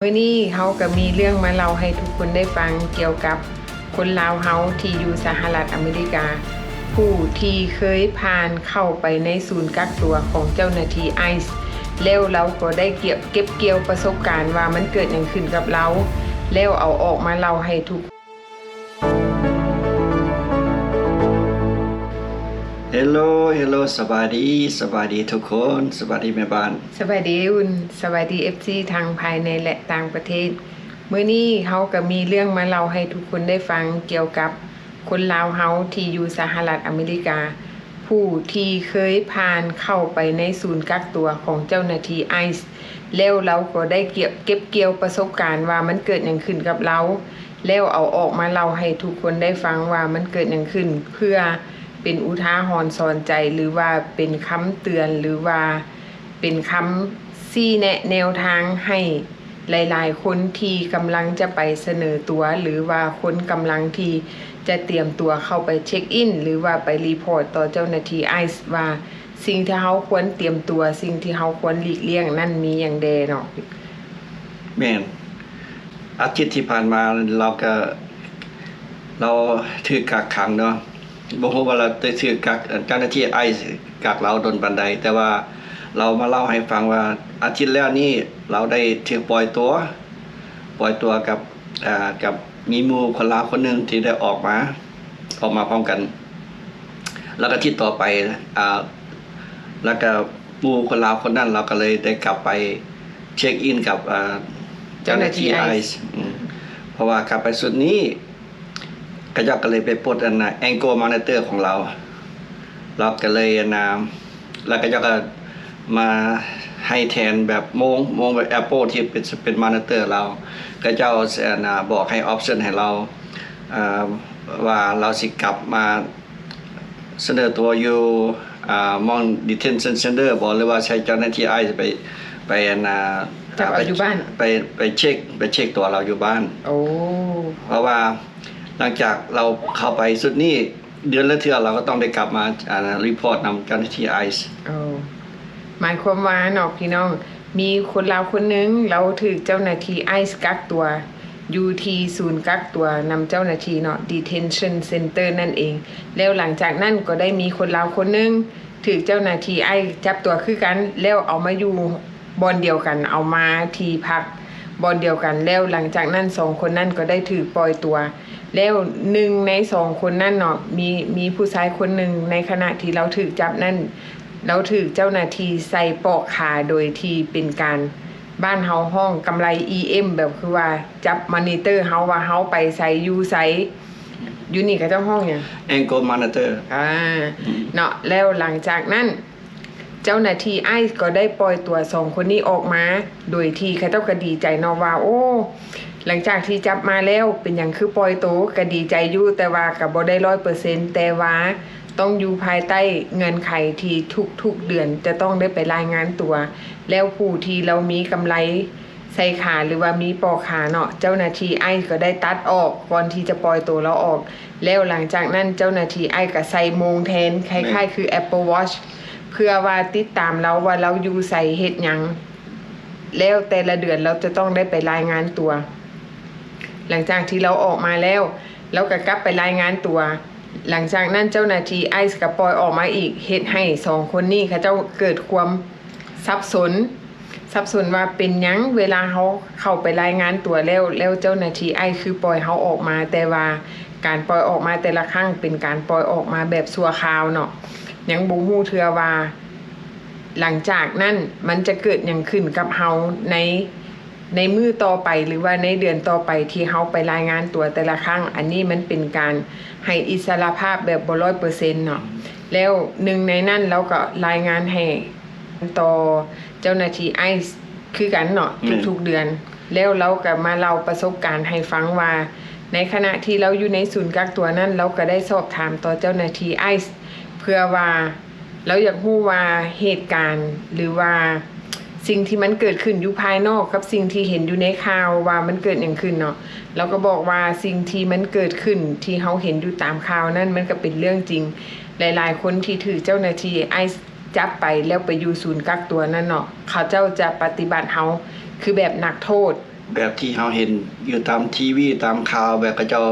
มื้อนี้เฮาก็มีเรื่องมาเล่าให้ทุกคนได้ฟังเกี่ยวกับคนลาวเฮาที่อยู่สหรัฐอเมริกาผู้ที่เคยผ่านเข้าไปในศูนย์กักตัวของเจ้าหน้าที่ไอซ์แล้วเราก็ได้เก็บเกี่ยวประสบการณ์ว่ามันเกิดหยังขึ้นกับเราแล้วเอาออกมาเล่าให้ทุกHello สวัสดีทุกคนสวัสดีแม่บ้านสวัสดีอุ่นสวัสดี FC ทางภายในและต่างประเทศมื้อนี้เฮาก็มีเรื่องมาเล่าให้ทุกคนได้ฟังเกี่ยวกับคนลาวเฮาที่อยู่สหรัฐอเมริกาผู้ที่เคยผ่านเข้าไปในศูนย์กักตัวของเจ้าหน้าที่ไอซ์แล้วเราก็ได้เก็บเกี่ยวประสบการณ์ว่ามันเกิดหยังขึ้นกับเราแล้วเอาออกมาเล่าให้ทุกคนได้ฟังว่ามันเกิดหยังขึ้นเพื่อเป็นอุทาหรณ์สอนใจหรือว่าเป็นคำเตือนหรือว่าเป็นคำชี้แนะแนวทางให้หลายๆคนที่กำลังจะไปเสนอตัวหรือว่าคนกำลังที่จะเตรียมตัวเข้าไปเช็คอินหรือว่าไปรีพอร์ตต่อเจ้าหน้าที่ไอซ์ว่าสิ่งที่เฮาควรเตรียมตัวสิ่งที่เฮาควรหลีกเลี่ยงนั่นมีอย่างใดเนาะแม่นอาทิตย์ที่ผ่านมาเราถือกักขังเนาะบ่ฮู้ว่าเราได้ถือกักเจ้าหน้าที่ไอซ์กักเราโดนปานใดแต่ว่าเรามาเล่าให้ฟังว่าอาทิตย์แล้วนี้เราได้ถูกปล่อยตัวกับมีหมู่คนลาวคนหนึงที่ได้ออกมาพร้อมกัน แล้วก็อาทิตย์ต่อไปแล้วก็หมู่คนลาวคนนั้นเราก็เลยได้กลับไปเช็คอินกับเจ้าหน้าที่ไอซ์เพราะว่ากลับไปสุดนี้ก็ยกก็เลยไปปลดแองโกมอนิเตอร์ของเราก็เลยแล้วก็ยกก็มาให้แทนแบบโมงแบบ Apple ที่เป็นมอนิเตอร์เราก็เจ้าบอกให้ออปชั่นให้เราว่าเราสิกลับมาเสนอตัวอยู่มอง detention center บอกหรือว่าใช้เจ้าหน้าที่ไอซ์ไปจับอยู่บ้านไปเช็คตัวเราอยู่บ้านโอ้เพราะว่าหลังจากเราเข้าไปสุดนี้เดือนละเทื่อเราก็ต้องได้กลับมารีพอร์ตนำเจ้าหน้าที่ไอซ์หมายความว่าเนาะพี่น้องมีคนลาวคนนึงเราถูกเจ้าหน้าที่ไอซ์กักตัวอยู่ที่ศูนย์กักตัวนำเจ้าหน้าที่เนาะ detention center นั่นเองแล้วหลังจากนั้นก็ได้มีคนลาวคนนึงถูกเจ้าหน้าที่ไอซ์จับตัวคือกันแล้วเอามาอยู่บอนเดียวกันเอามาที่พักบอนเดียวกันแล้วหลังจากนั้น2คนนั้นก็ได้ถูกปล่อยตัวแล้ว1ใน2คนนั้นเนาะมีผู้ชายคนหนึ่งในขณะที่เราถูกจับนั่นเราถูกเจ้าหน้าที่ใส่ปอกขาโดยที่เป็นการบ้านเฮาห้องกำไร EM แบบคือว่าจับมอนิเตอร์เฮาว่าเฮาไปใส่อยู่ไสอยู่นี่ก็เจ้าห้องหยัง Ankle Monitor เนาะแล้วหลังจากนั้นเจ้าหน้าที่ไอซ์ก็ได้ปล่อยตัว2คนนี้ออกมาโดยที่เขาเจ้าก็ดีใจเนาะว่าโอ้หลังจากที่จับมาแล้วเป็นหยังคือปล่อยตัวก็ดีใจอยู่แต่ว่าก็บ่ได้ 100% แต่ว่าต้องอยู่ภายใต้เงื่อนไขที่ทุกเดือนจะต้องได้ไปรายงานตัวแล้วผู้ที่เรามีกำไรใส่ขาหรือว่ามีปอกขาเนาะเจ้าหน้าที่ไอก็ได้ตัดออกก่อนที่จะปล่อยตัวเราออกแล้วหลังจากนั้นเจ้าหน้าที่ไอก็ใส่โมงแทนคล้ายๆคือ Apple Watch เพื่อว่าติดตามเราว่าเราอยู่ใส่เฮ็ดหยังแล้วแต่ละเดือนเราจะต้องได้ไปรายงานตัวหลังจากที่เราออกมาแล้วเราก็กลับไปรายงานตัวหลังจากนั้นเจ้าหน้าที่ไอซ์ก็ปล่อยออกมาอีกเฮ็ดให้2คนนี้เขาเจ้าเกิดความสับสนว่าเป็นหยังเวลาเขาเข้าไปรายงานตัวแล้วเจ้าหน้าที่ไอซ์คือปล่อยเขาออกมาแต่ว่าการปล่อยออกมาแต่ละครั้งเป็นการปล่อยออกมาแบบชั่วคราวเนาะยังบ่ฮู้เทื่อว่าหลังจากนั้นมันจะเกิดหยังขึ้นกับเฮาในมื้อต่อไปหรือว่าในเดือนต่อไปที่เฮาไปรายงานตัวแต่ละครั้งอันนี้มันเป็นการให้อิสรภาพแบบบ่ 100% เนาะแล้วหนึ่งในนั้นเราก็รายงานให้ต่อเจ้าหน้าที่ไอซ์คือกันเนาะทุกๆเดือนแล้วเราก็มาเล่าประสบการณ์ให้ฟังว่าในขณะที่เราอยู่ในศูนย์กักตัวนั้นเราก็ได้สอบถามต่อเจ้าหน้าที่ไอซ์เพื่อว่าเราอยากรู้ว่าเหตุการณ์หรือว่าสิ่งที่มันเกิดขึ้นอยู่ภายนอกกับสิ่งที่เห็นอยู่ในข่าวว่ามันเกิดอย่างขึ้นเนาะเราก็บอกว่าสิ่งที่มันเกิดขึ้นที่เฮาเห็นอยู่ตามข่าวนั้นมันก็เป็นเรื่องจริงหลายๆคนที่ถือเจ้าหน้าที่ไอซ์จับไปแล้วไปอยู่ศูนย์กักตัวนั่นเนาะเขาเจ้าจะปฏิบัติเฮาคือแบบนักโทษ แบบที่เราเห็นอยู่ตามทีวีตามข่าวแบบเขาเจ้า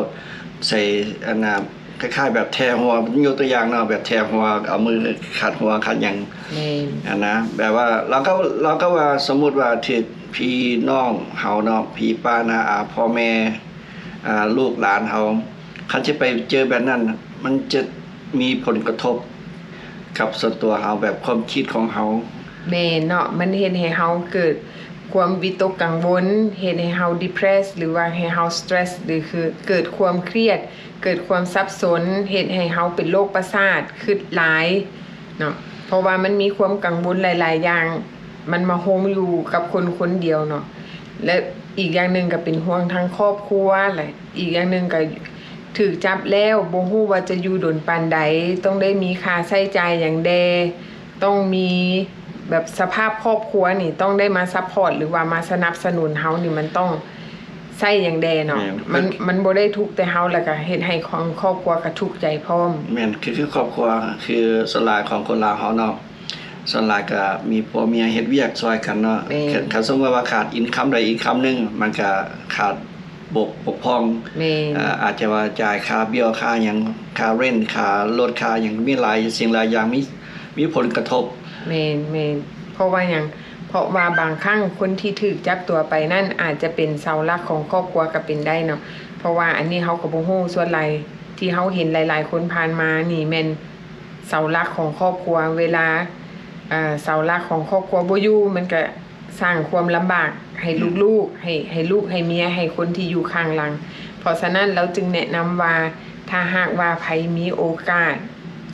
ใส่อันน่ะคล้ายๆแบบแทหัวยกตัวอย่างเนาะแบบแทหัวเอามือขัดหัวขัดหยัง แม่น อันนะแบบว่าเราก็ว่าสมมุติว่าที่พี่น้องเฮาเนาะพี่ป้าน้าอาพ่อแม่ลูกหลานเฮาคันสิไปเจอแบบนั้นมันจะมีผลกระทบกับส่วนตัวเฮาแบบความคิดของเฮา แม่นเนาะมันเฮ็ดให้เฮาเกิดความวิตกกังวลเฮ็ดให้เฮา depress หรือว่าให้เฮา stress หรือคือเกิดความเครียด เกิดความสับสนเฮ็ดให้เฮาเป็นโรคประสาทคิดหลายเนาะเพราะว่ามันมีความกังวลหลายๆอย่างมันมาโฮมอยู่กับคนคนเดียวเนาะและอีกอย่างหนึงก็เป็นห่วงทั้งครอบครัวแหละอีกอย่างหนึงก็ถูกจับแล้วบ่ฮู้ว่าจะอยู่ดนปานใดต้องได้มีค่าใช้จ่ายอย่างแดต้องมีแบบสภาพครอบครัวนี่ต้องได้มาซัพพอร์ตหรือว่ามาสนับสนุนเฮานี่มันต้องใช้อย่างแดเนาะมันบ่ได้ทุกข์แต่เฮาแล้วก็เฮ็ดให้ของครอบครัวก็ทุกข์ใจพร้อม แม่นคือครอบครัวคือส่วนหลายของคนลาวเฮาเนาะส่วนหลายก็มีผัวเมียเฮ็ดเวียกช่วยกันเนาะ แม่น คันสมมุติว่าขาดอินคัมใดอินคัมหนึงมันก็ขาดบกพร่อง แม่น อาจจะว่าจ่ายค่าเบี้ยค่าหยังค่าเรนต์ค่ารถค่าหยังมีหลายสิ่งหลายอย่างมีผลกระทบ แม่นเพราะว่าหยังเพราะว่าบางครั้งคนที่ถูกจับตัวไปนั่นอาจจะเป็นเสาหลักของครอบครัวก็เป็นได้เนาะเพราะว่าอันนี้เฮาก็บ่ฮู้ส่วนหลายที่เฮาเห็นหลายๆคนผ่านมานี่แม่นเสาหลักของครอบครัวเวลาเสาหลักของครอบครัวบ่อยู่มันก็สร้างความลำบากให้ลูกๆให้ลูกให้เมียให้คนที่อยู่ข้างหลัง เพราะฉะนั้นเราจึงแนะนำว่าถ้าหากว่าไผมีโอกาส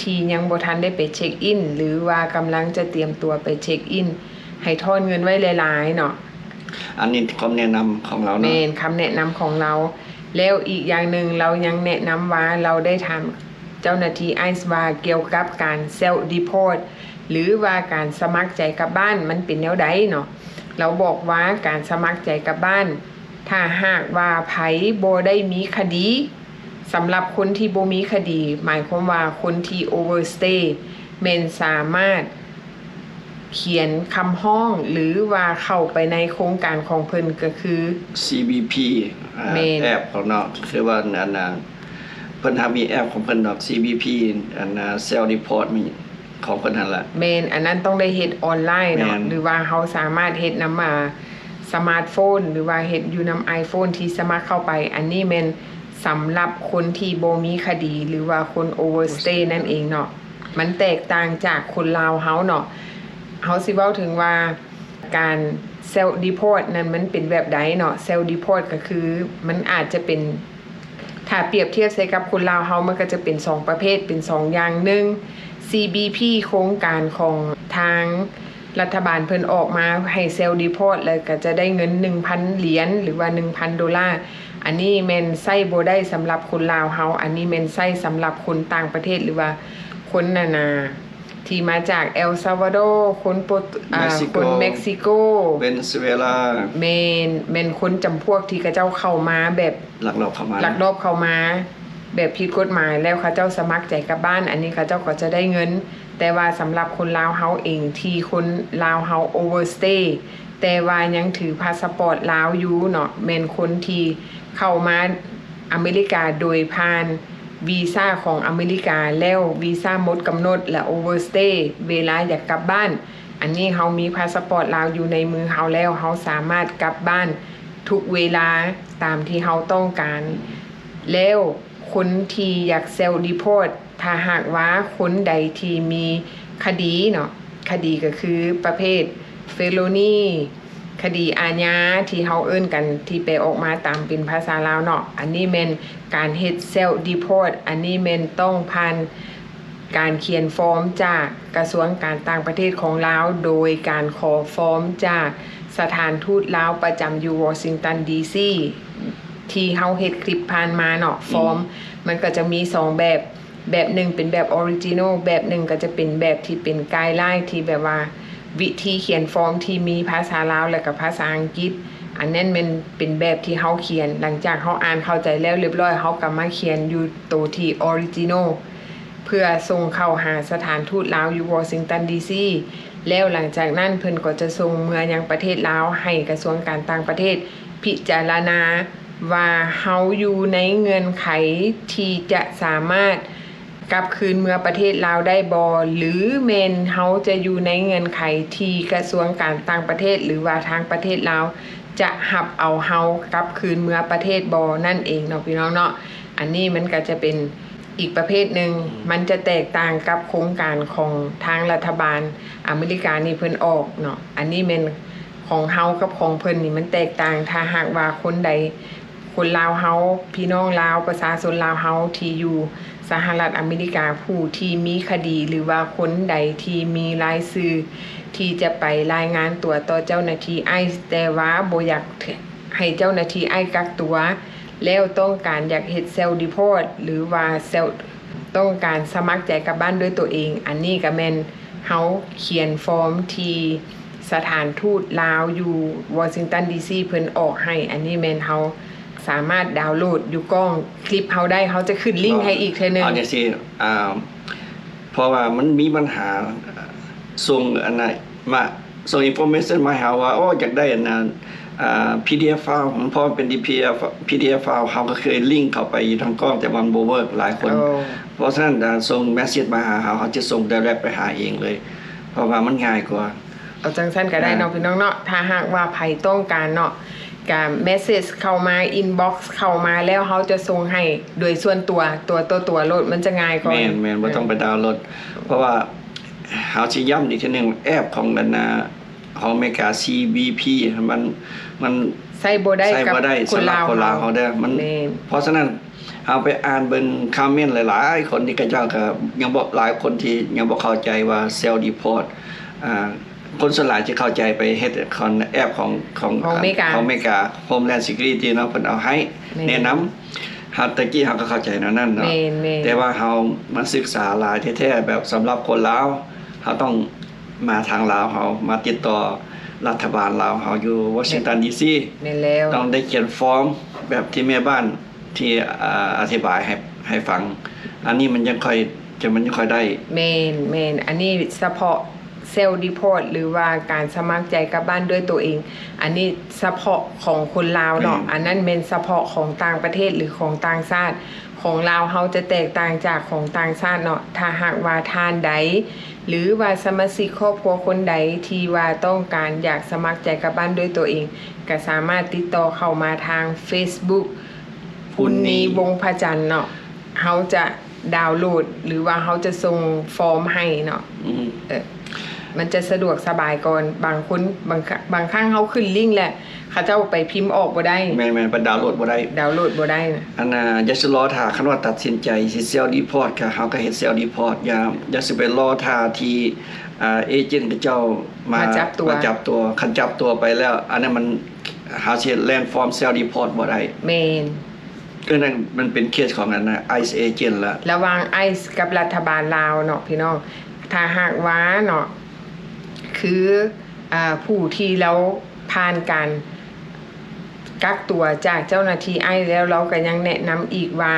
ที่ยังบ่ทันได้ไปเช็คอินหรือว่ากำลังจะเตรียมตัวไปเช็คอินให้ทอนเงินไว้หลายๆเนาะ อันนี้ความแนะนำของเรา แม่ เนาะ นคำแนะนำของเรา แล้วอีกอย่างหนึ่งเรายังแนะนำว่าเราได้ทำเจ้าหน้าที่ไอซ์ว่าเกี่ยวกับการเซลล์ดีพอร์ตหรือว่าการสมัครใจกลับบ้านมันเป็นแนวใดเนาะเราบอกว่าการสมัครใจกลับบ้าน ถ้าหากว่าไผบ่ได้มีคดีสำหรับคนที่บ่มีคดี หมายความว่าคนที่ overstay แม่นสามารถเขียนคำห้องหรือว่าเข้าไปในโครงการของเพิ่นก็คือ CBP แม่น แอปของเนาะคือว่าอันน่ะเพิ่นทำมีแอปของเพิ่นดอก CBP อันน่ะ Cell Report มีของเพิ่นนั่นแหละ เมนอันนั้นต้องได้เฮ็ดออนไลน์เนาะ แม่น หรือว่าเขาสามารถเฮ็ดนำสมาร์ทโฟน หรือว่าเฮ็ดอยู่นำ iPhone ที่สามารถเข้าไป อันนี้แม่นสำหรับคนที่บ่มีคดี หรือว่าคนโอเวอร์สเตย์นั่นเองเนาะมันแตกต่างจากคนลาวเฮาเนาะเฮาสิเว้าถึงว่าการเซลดีพอร์ตนั้นมันเป็นแบบใดเนาะเซลดีพอร์ตก็คือมันอาจจะเป็น ถ้าเปรียบเทียบใส่กับคนลาวเฮามันก็จะเป็น2ประเภทเป็น2อย่างหนึ่ง CBP โครงการของทางรัฐบาลเพิ่นออกมาให้เซลล์ดีพอร์ตแล้วก็จะได้เงิน 1,000 เหรียญหรือว่า 1,000 ดอลลาร์อันนี้แม่นใช้บ่ได้สำหรับคนลาวเฮาอันนี้แม่นใช้สำหรับคนต่างประเทศหรือว่าคนนานาที่มาจากเอลซาวาโดคนคนเม็กซิโก เวเนซุเอลา แม่นคนจำพวกที่เขาเจ้าเข้ามาแบบ หลักลอบเข้ามา ลักลอบเข้ามาแบบผิดกฎหมายแล้วเขาเจ้าสมัครใจกลับบ้าน อันนี้เขาเจ้าก็จะได้เงิน แต่ว่าสำหรับคนลาวเฮาเองที่คนลาวเฮาโอเวอร์สเตย์แต่ว่ายังถือพาสปอร์ตลาวอยู่เนาะแม่นคนที่เข้ามาอเมริกาโดยผ่านวีซ่าของอเมริกาแล้ววีซ่าหมดกำหนดและโอเวอร์สเตย์เวลาอยากกลับบ้าน อันนี้เฮามีพาสปอร์ตลาวอยู่ในมือเฮาแล้วเฮาสามารถกลับบ้านทุกเวลาตามที่เฮาต้องการ แล้วคนที่อยากเซลล์ดีพอร์ตถ้าหากว่าคนใดที่มีคดีเนาะคดีก็คือประเภทเฟโลนีคดีอาญาที่เฮาเอิ้นกันที่ไปออกมาตามเป็นภาษาลาวเนาะอันนี้แม่นการเฮ็ดเซลล์ดีพอร์ตอันนี้แม่นต้องผ่านการเขียนฟอร์มจากกระทรวงการต่างประเทศของลาวโดยการขอฟอร์มจากสถานทูตลาวประจำอยู่วอชิงตันดีซีที่เฮาเฮ็ดคลิปผ่านมาเนาะฟอร์มมันก็จะมี2แบบหนึ่งเป็นแบบออริจินอลแบบหนึ่งก็จะเป็นแบบที่เป็นไกด์ไลน์ที่แบบว่าวิธีเขียนฟอร์มที่มีภาษาลาวและกับภาษาอังกฤษอันนั้นมันเป็นแบบที่เฮาเขียนหลังจากเฮาอ่านเข้าใจแล้วเรียบร้อยเฮาก็มาเขียนอยู่ตัวที่ออริจินอลเพื่อส่งเข้าหาสถานทูตลาวอยู่วอชิงตันดีซีแล้วหลังจากนั้นเพิ่นก็จะส่งเมื่อยังประเทศลาวให้กระทรวงการต่างประเทศ พิจารณาว่าเฮาอยู่ในเงื่อนไขที่จะสามารถกลับคืนเมืองประเทศลาวได้บ่หรือแม่นเฮาจะอยู่ในเงื่อนไขที่กระทรวงการต่างประเทศหรือว่าทางประเทศลาวจะรับเอาเฮากลับคืนเมืองประเทศบ่นั่นเองเนาะพี่น้องเนาะอันนี้มันก็จะเป็นอีกประเภทหนึ่งมันจะแตกต่างกับโครงการของทางรัฐบาลอเมริกานี่เพิ่นออกเนาะอันนี้แม่นของเฮากับของเพิ่นนี่มันแตกต่างถ้าหากว่าคนใดคนลาวเฮาพี่น้องลาวประชาชนลาวเฮาที่อยู่สหรัฐอเมริกาผู้ที่มีคดีหรือว่าคนใดที่มีรายชื่อที่จะไปรายงานตัวต่อเจ้าหน้าที่ไอซ์แต่ว่าบ่อยากให้เจ้าหน้าที่ไอซ์กักตัวแล้วต้องการอยากเฮ็ดเซลล์ดีพอร์ตหรือว่าเซลล์ต้องการสมัครใจกลับบ้านด้วยตัวเองอันนี้ก็แม่นเฮาเขียนฟอร์มที่สถานทูตลาวอยู่วอชิงตันดีซีเพิ่นออกให้อันนี้แม่นเฮาสามารถดาวน์โหลดอยู่กล้องคลิปเฮาได้เฮาจะขึ้นลิงก์ให้อีกเทื่อนึงเอาจังซี่เพราะว่ามันมีปัญหาส่งอันน่ะมาส่งอินโฟเมชันมาหาว่าโอ้อยากได้อันนั้นPDF ไฟล์เพราะมันเป็น PDF ไฟล์เฮาก็เคยลิงก์เข้าไปอยู่ทางกล้องแต่มันบ่เวิร์กหลายคนเพราะฉะนั้นส่งเมสเสจมาหาเฮาจะส่ง direct ไปหาเองเลยเพราะว่ามันง่ายกว่าเอาจังซั่นก็ได้เนาะพี่น้องเนาะถ้าหากว่าไผต้องการเนาะการเมสเสจเข้ามาอินบ็อกซ์เข้ามาแล้วเขาจะส่งให้โดยส่วนตัวโหลดมันจะง่ายกว่าแม่นบ่ต้องไปดาวน์โหลดเพราะว่าเฮาสิย้ำอีกทีนึงแอปของของอเมริกา CBP มันใช้บ่ได้กับคนลาวเฮาเด้อมันเพราะฉะนั้นเอาไปอ่านเบิ่งคอมเมนต์หลายๆคนที่เขาเจ้าก็ยังบ่หลายคนที่ยังบ่เข้าใจว่าเซลล์รีพอร์ตคนส่วนหลายจะเข้าใจไปเฮ็ดของแอปของอเมริกา Homeland Security เนาะเพิ่นเอาให้แนะนำตะกี้เฮาก็เข้าใจนั่นเนาะแต่ว่าเฮามาศึกษาหลายแท้ๆแบบสำหรับคนลาวเฮาต้องมาทางลาวเฮามาติดต่อรัฐบาลลาวเฮาอยู่วอชิงตันดีซีแม่นแล้วต้องได้เขียนฟอร์มแบบที่แม่บ้านที่อธิบายให้ฟังอันนี้มันยังค่อยได้แม่นอันนี้เฉพาะเซลล์รีพอร์ตหรือว่าการสมัครใจกลับบ้านด้วยตัวเองอันนี้เฉพาะของคนลาวเนาะอันนั้นเป็นเฉพาะของต่างประเทศหรือของต่างชาติของลาวเฮาจะแตกต่างจากของต่างชาติเนาะถ้าหากว่าทานใดหรือว่าสมาชิกครอบครัวคนใดที่ว่าต้องการอยากสมัครใจกลับบ้านด้วยตัวเองก็สามารถติดต่อเข้ามาทาง Facebook ปุณณีวงศ์พระจันทร์เนาะเฮาจะดาวน์โหลดหรือว่าเฮาจะส่งฟอร์มให้เนาะมันจะสะดวกสบายก่อนบางคนบางครั้งเฮาขึ้นลิงก์แหละเขาเจ้าไปพิมพ์ออกบ่ได้แม่นๆไปดาวน์โหลดบ่ได้นะอันน่ะอย่าสิรอท่าคันว่าตัดสินใจสิเซลล์รีพอร์ตก็เฮาก็เฮ็ดเซลล์รีพอร์ตอย่าสิไปรอท่าที่เอเจนต์เขาเจ้ามาจับตัวคันจับตัวไปแล้วอันนั้นมันเฮาสิแล่นฟอร์มเซลล์รีพอร์ตบ่ได้แม่นก็นั่นมันเป็นเคสของอันน่ะ ICE Agent ละระหว่าง ICE กับรัฐบาลลาวเนาะพี่น้องถ้าหากว่าเนาะคือผู้ที่เราผ่านการกักตัวจากเจ้าหน้าที่ไอแล้วเราก็ยังแนะนำอีกว่า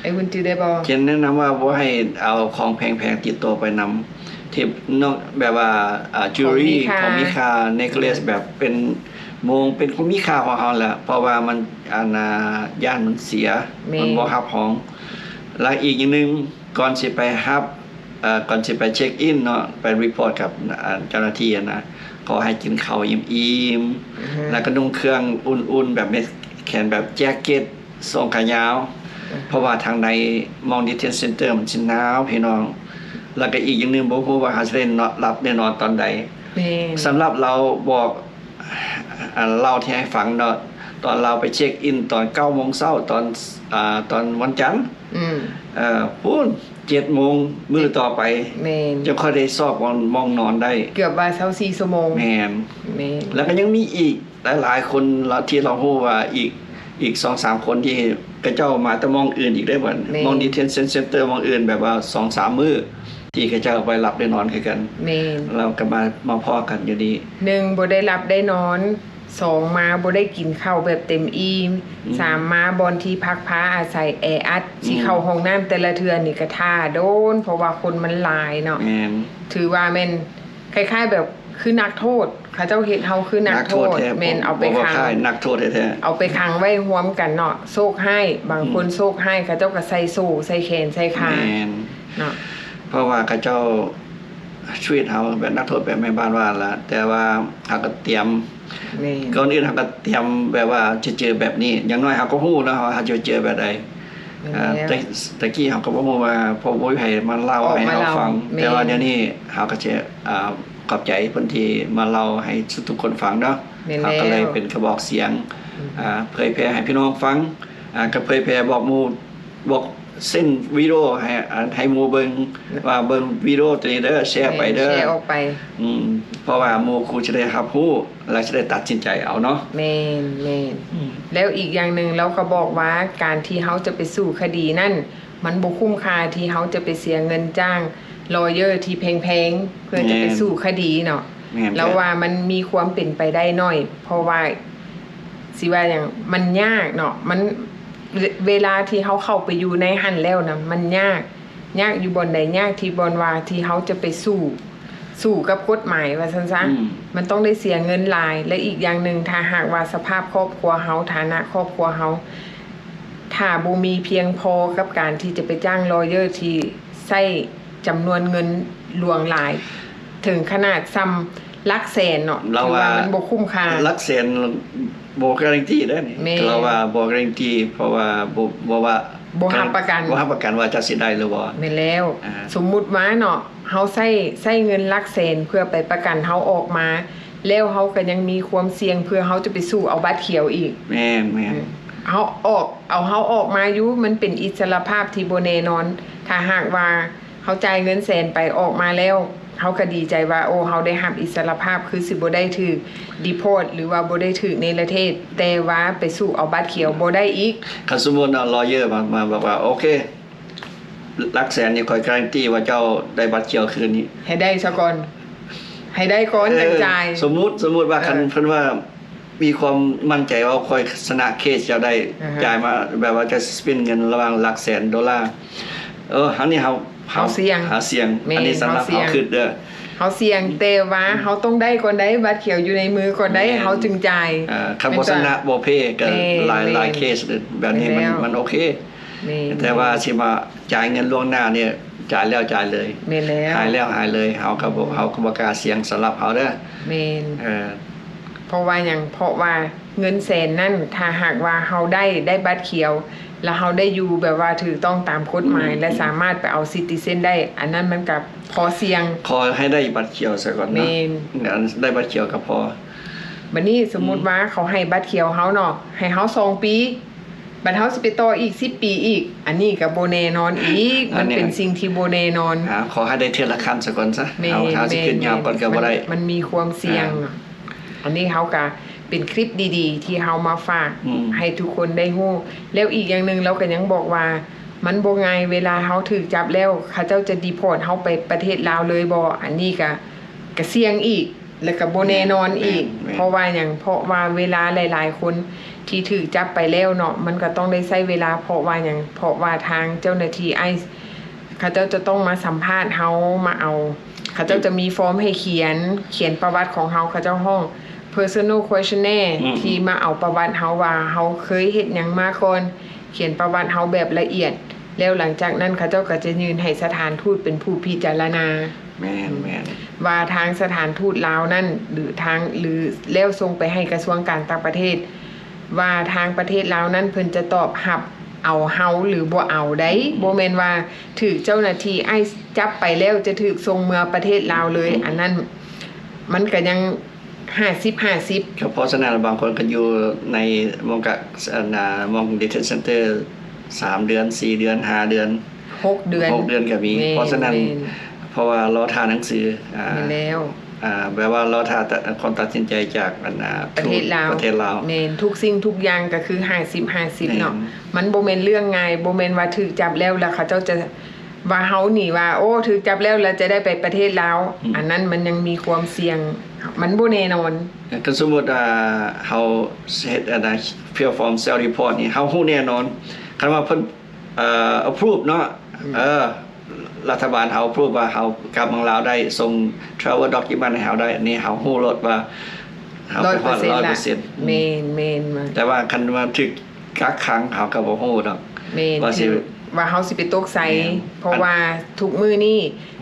ไอ้คุณจือได้บ่เขียนแนะนำว่าบ่ให้เอาของแพงๆติดตัวไปนำที่นอกแบบว่าจิวเวลรี่ของมีค่าเนคเลสแบบเป็นมงเป็นของมีค่าของเฮาแหละเพราะว่ามันย่านมันเสียมันบ่รับของแล้วอีกอย่างนึงก่อนสิไปรับก่อนสิไปเช็คอินเนาะไปรีพอร์ตกับเจ้าหน้าที่นะขอให้กินข้าวอิ่มๆแล้วก็นุ่งเครื่องอุ่นๆแบบแขนแบบแจ็คเก็ตทรงขายาวเพราะว่าทางในมองดิเทนเซ็นเตอร์มันสิหนาวพี่น้องแล้วก็อีกอย่างนึงบ่ฮู้ว่าหาสิได้รับได้นอนตอนใดสำหรับเราบอกเล่าที่ให้ฟังเนาะตอนเราไปเช็คอินตอน 9:00 นตอนวันจันทร์พูน7:00 นมื้อต่อไปจะค่อยได้ซอกมองนอนได้เกือบว่า24ชั่วโมงแม่นแล้วก็ยังมีอีกหลายๆคนที่เราฮู้ว่าอีก 2-3 คนที่กระเจ้ามาแต่มองอื่นอีกได้บ่มองดีเทนเซ็นเตอร์มองอื่นแบบว่า 2-3 มื้อที่กระเจ้าไปรับได้นอนคือกันแม่นเราก็มาพ้อกันอยู่ดี1บ่ได้รับได้นอน2มาบ่ได้กินข้าวแบบเต็มอิ่ม3มาบอนที่พักผ้าอาศัยแออัดสิเข้าห้องน้ำแต่ละเทื่อนี่ก็ท่าโดนเพราะว่าคนมันหลายเนาะแม่นถือว่าแม่นคล้ายๆแบบ คือนักโทษเขาเจ้าเฮ็ดเฮาคือนักโทษ แท้ แม่นเอาไป บ่ ขัง ค่ายนักโทษแท้ เอาไปขังไว้ร่วมกันเนาะโซกให้บางคนโซกให้เขาเจ้าก็ใส่โซ่ใส่แขนใส่ ๆ ขา แม่น เนาะ เพราะว่าเขาเจ้าชีวิตเฮาแบบนักโทษแบบแม่บ้านว่าล่ะแต่ว่าเฮาก็เตรียม นี่ ก่อนอื่นเฮาก็เตรียมแบบว่าจะเจอแบบนี้อย่างน้อยเฮาก็ฮู้เนาะว่าเฮาจะเจอแบบใด แล้ว แต่กี้เขาก็บ่ฮู้ว่าพอบ่มีไผมาเล่า ออก ให้ มา เรา เล่า ฟัง แม่น แต่ว่าเดี๋ยวนี้เขาก็จะขอบใจเพิ่นที่มาเล่าให้ทุกคนฟังเนาะ แม่น เขาก็เลย แล้ว เป็นกระบอกเสียงเผยแพร่ให้พี่น้องฟังก็เผยแพร่บอกหมู่บอกเส้นวิดีโอให้หมู่เบิ่งว่าเบิ่งวิดีโอตัวนี้เด้อแชร์ไปเด้อ แชร์ออกไป เพราะว่าหมู่ครูจะได้รับรู้และจะได้ตัดสินใจเอาเนาะ แม่นแล้วอีกอย่างหนึ่งเราก็บอกว่าการที่เขาจะไปสู้คดีนั่นมันบ่คุ้มค่าที่เขาจะไปเสียเงินจ้างลอเยอร์ที่แพงๆเพื่อจะไปสู้คดีเนาะ แม่น แล้วว่ามันมีความเป็นไปได้น้อย เพราะว่าสิว่าอย่างมันยากเนาะมันเวลาที่เขาเข้าไปอยู่ในหันแล้วนะมันยากอยู่บนใดยากที่บนว่าที่เขาจะไปสู้กับกฎหมายว่าซั่นซะมันต้องได้เสียเงินหลาย และอีกอย่างหนึ่งถ้าหากว่าสภาพครอบครัวเฮาฐานะครอบครัวเฮาถ้าบ่มีเพียงพอกับการที่จะไปจ้างลอเยอร์ที่ใช้จำนวนเงินหลวงหลาย ถึงขนาดซ้ำลักแสนเนาะ เรา ถือ ว่า ว่ามันบ่คุ้มค่า ลักแสนบ่การันตีได้นี่ แม่ เราว่าบ่การันตีเพราะว่าบ่ว่า บ่รับประกัน บ่รับประกันว่าจะสิได้หรือบ่ แม่นแล้ว อ่า สมมุติว่าเนาะเฮาใช้เงินหลักแสนเพื่อไปประกันเฮาออกมา แล้วเฮาก็ยังมีความเสี่ยงเพื่อเฮาจะไปสู้เอาบัตรเขียวอีก แม่น เฮาออกมาอยู่มันเป็นอิสรภาพที่บ่แน่นอน ถ้าหากว่าเฮาจ่ายเงินแสนไปออกมาแล้วเฮาก็ดีใจว่าโอ้เฮาได้รับอิสรภาพคือสิบ่ได้ถูกดีโพร์ตหรือว่าบ่ได้ถูกในประเทศ แต่ว่าไปสู้เอาบัตรเขียวบ่ได้อีก คันสมมุติเอาลอเยอร์มาบอกว่าโอเคลักแสนนี่ค่อยการันตีว่าเจ้าได้บัตรเขียวคืนนี้ ให้ได้ซะก่อนให้ได้ก่อนจังจ่าย สมมุติว่าคันเพิ่นว่ามีความมั่นใจว่าค่อยชนะเคสเจ้าได้ อ่าฮะ จ่ายมาแบบว่าจะสเปนเงินระหว่างหลักแสนดอลลาร์อันนี้เฮา เสี่ยง หาเสียง แม่น อันนี้สำหรับ เฮาเสี่ย เฮาง คิดเด้อ เขาเสี่ยงแต่ว่าเขาต้องได้ก่อนได้บัตรเขียวอยู่ในมือก่อนได้ แม่น เขาจึงจ่าย คันบ่ชนะบ่เพก็ แม่น หลาย แม่น เคสแบบนี้ แม่นแล้ว มันโอเค แม่น แต่ว่าสิมาจ่ายเงินล่วงหน้าเนี่ยจ่ายแล้วจ่ายเลย แม่นแล้ว หายแล้วหายเลยเฮาก็บ่กล้าเสี่ยงสำหรับเฮาเด้อ แม่น เออ เพราะว่าเงินแสนนั่นถ้าหากว่าเขาได้บัตรเขียว แล้วเขาได้อยู่แบบว่าถูกต้องตามกฎหมาย และสามารถไปเอาซิติเซนได้ อันนั้นมันกับพอเสี่ยง ขอให้ได้บัตรเขียวซะก่อน แม่ เนาะ น ได้บัตรเขียวก็พอ บัดนี้สมมุติว่าเขาให้บัตรเขียวเขาเนาะให้เขา2 ปีบัดเขาสิไปต่ออีก10 ปีอีก อันนี้ก็บ่แน่นอนอีก มันเป็นสิ่งที่บ่แน่นอน ขอให้ได้เทื่อละคันซะก่อนซะเอาสิขึ้นยาวก่อนก็บ่ได้ มันมีความเสี่ยงเนาะอันนี้เขาก็เป็นคลิปดีๆ ที่เฮามาฝาก ให้ทุกคนได้ฮู้แล้วอีกอย่างหนึงเราก็ยังบอกว่า มันบ่ง่ายเวลาเฮาถูกจับแล้วเขาเจ้าจะดีพอร์ตเฮาไปประเทศลาวเลยบ่อันนี้ก็เสี่ยงอีก แล้วก็บ่แน่นอนอีก เพราะว่าเวลาหลายๆคนที่ถูกจับไปแล้วเนาะมันก็ต้องได้ใช้เวลาเพราะว่าทางเจ้าหน้าที่ไอซ์เขาเจ้าจะต้องมาสัมภาษณ์เฮามาเอาเขาเจ้าจะมีฟอร์มให้เขียนประวัติของเฮาเขาเจ้าห้อง personal questionnaire ที่มาเอาประวัติเฮาว่าเฮาเคยเฮ็ดหยังมาก่อนเขียนประวัติเฮาแบบละเอียด แล้วหลังจากนั้นเขาเจ้าก็จะยืนให้สถานทูตเป็นผู้พิจารณา แม่น ว่าทางสถานทูตลาวนั่นหรือแล้วส่งไปให้กระทรวงการต่างประเทศ ว่าทางประเทศลาวนั้นเพิ่นจะตอบรับเอาเฮาหรือบ่เอาได้บ่แม่นว่าถูกเจ้าหน้าที่ไอ้จับไปแล้วจะถูกส่งเมือประเทศลาวเลย อันนั้นมันก็ยัง50-50 ก็เพราะฉะนั้นบางคนก็อยู่ในวงการมอง detention center 3 เดือน 4 เดือน 5 เดือน 6 เดือน 6 เดือนก็มี แม่น เพราะฉะนั้น แม่น เพราะว่ารอทานหนังสือแม่นแล้ว แบบว่ารอทานคนตัดสินใจจากประเทศลาว ประเทศลาว แม่นทุกสิ่งทุกอย่างก็คือ50-50เนาะ แม่น มันบ่แม่นเรื่องง่ายบ่แม่นว่าถูกจับแล้วเขาเจ้าจะว่าเฮานี่ว่าโอ้ถูกจับแล้วจะได้ไปประเทศลาวอันนั้นมันยังมีความเสี่ยงมันบ่แน่นอน ก็สมมุติเฮาเฮ็ดpure form self report นี่เฮาฮู้แน่นอนคันว่าเพิ่นapprove เนาะ รัฐบาลเฮาพูดว่าเฮากลับเมืองลาวได้ส่ง travel document ให้เฮาได้อันนี้เฮาฮู้รถว่าเฮาไปฮอด 100% เมนมา แต่ว่าคันว่าถึกกักขังเฮาก็บ่ฮู้ดอก เมน ว่าสิ ว่าเฮาสิไปตกไส แม่น เพราะว่าทุกมื้อนี้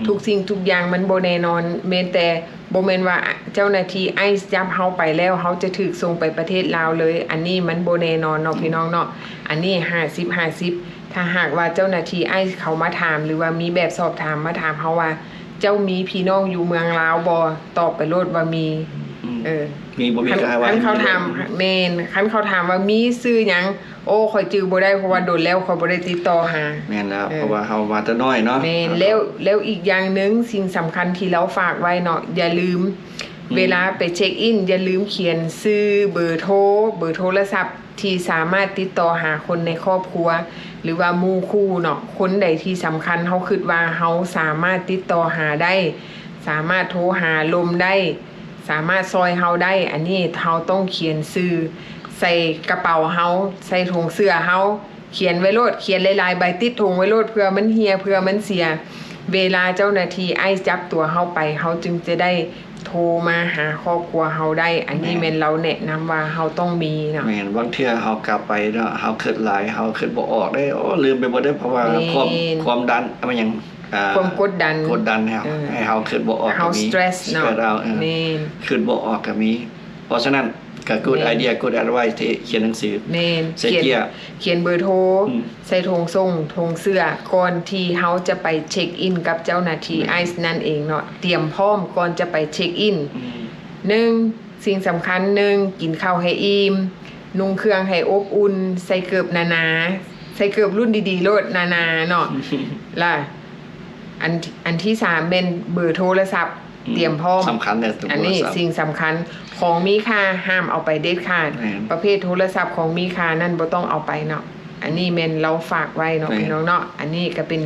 ทุกสิ่งทุกอย่างมันบ่แน่นอนแม้แต่บ่แม่นว่าเจ้าหน้าที่ไอซ์จับเฮาไปแล้วเฮาจะถูกส่งไปประเทศลาวเลย อันนี้มันบ่แน่นอนเนาะพี่น้องเนาะอันนี้50-50ถ้าหากว่าเจ้าหน้าที่ไอซ์เขามาถามหรือว่ามีแบบสอบถามมาถามเฮาว่า เจ้ามีพี่น้องอยู่เมืองลาวบ่ตอบไปโลดว่ามีมีบ่มีก็ให้ว่า คันเขาถามแม่นคันเขาถามว่ามีชื่อหยังโอ้ข่อยจื้อบ่ได้เพราะว่าโดนแล้วข่อยบ่ได้ติดต่อหา แม่นแล้วเพราะว่าเฮามาแต่น้อยเนาะ แม่นแล้วอีกอย่างหนึงสิ่งสำคัญที่เราฝากไว้เนาะอย่าลืม เวลาไปเช็คอินอย่าลืมเขียนชื่อเบอร์โทรศัพท์ที่สามารถติดต่อหาคนในครอบครัว หรือว่าหมู่คู่เนาะคนใดที่สำคัญเฮาคิดว่าเฮาสามารถติดต่อหาได้ สามารถโทรหาลมได้ สามารถซอยเฮาได้ อันนี้เฮาต้องเขียนชื่อใส่กระเป๋าเฮาใส่ถุงเสื้อเฮาเขียนไว้โลดเขียนหลายๆใบติดถุงไว้โลดเพื่อมันเหี่ยเพื่อมันเสีย เวลาเจ้าหน้าที่ไอ้จับตัวเฮาไปเฮาจึงจะได้โทรมาหาครอบครัวเฮาได้ อันนี้แม่นเราแนะนำว่าเฮาต้องมีเนาะ แม่นบางเทื่อเฮากลับไปเนาะเฮาคิดหลายเฮาคิดบ่ออกได้โอ้ลืมไปบ่ได้เพราะว่า แม่น ความดันมันหยังความกดดัน ให้เฮาคิดบ่ออก เฮา ก็มี stress เนาะ stress out แม่น คิดบ่ออกก็มี เพราะฉะนั้นก็ good แม่น idea good advice ที่เขียนหนังสือ แม่น ใส่เกียร์ เขียนเบอร์โทร อืม ใส่ธงส่งธงเสื้อก่อนที่เฮาจะไปเช็คอินกับเจ้าหน้าที่ไอซ์นั่นเองเนาะเตรียมพร้อมก่อนจะไปเช็คอิน 1สิ่งสำคัญ1กินข้าวให้อิ่มนุ่งเครื่องให้อบอุ่นใส่เกือบหนาๆใส่เกือบรุ่นดีๆโลดหนาๆเนาะ ล่ะอันที่3เป็นเบอร์โทรศัพท์เตรียมพร้อม สำคัญแต่ตัว อันนี้ โทรศัพท์ สิ่งสำคัญของมีค่าห้ามเอาไปเด็ดขาด แม่น ประเภทโทรศัพท์ของมีค่านั่นบ่ต้องเอาไปเนาะอันนี้แม่นเราฝากไว้เนาะ แม่น พี่น้องเนาะอันนี้ก็เป็น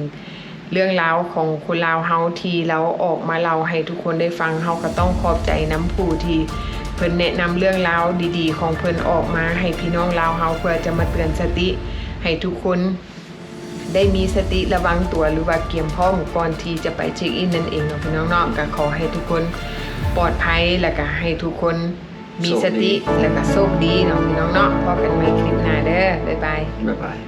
เรื่องราวของคนลาวเฮาที่เราออกมาเล่าให้ทุกคนได้ฟังเฮาก็ต้องขอบใจน้ำผู้ที่เพิ่นแนะนำเรื่องราวดีๆ ของเพิ่นออกมาให้พี่น้องลาวเฮาเพื่อจะมาเตือนสติให้ทุกคนได้มีสติระวังตัวหรือว่าเตรียมพร้อมก่อนที่จะไปเช็คอินนั่นเองเนาะพี่น้องเนาะก็ขอให้ทุกคนปลอดภัยแล้วก็ให้ทุกคนมีสติแล้วก็โชคดีเนาะพี่น้องเนาะพบกันใหม่คลิปหน้าเด้อบ๊ายบาย บ๊ายบาย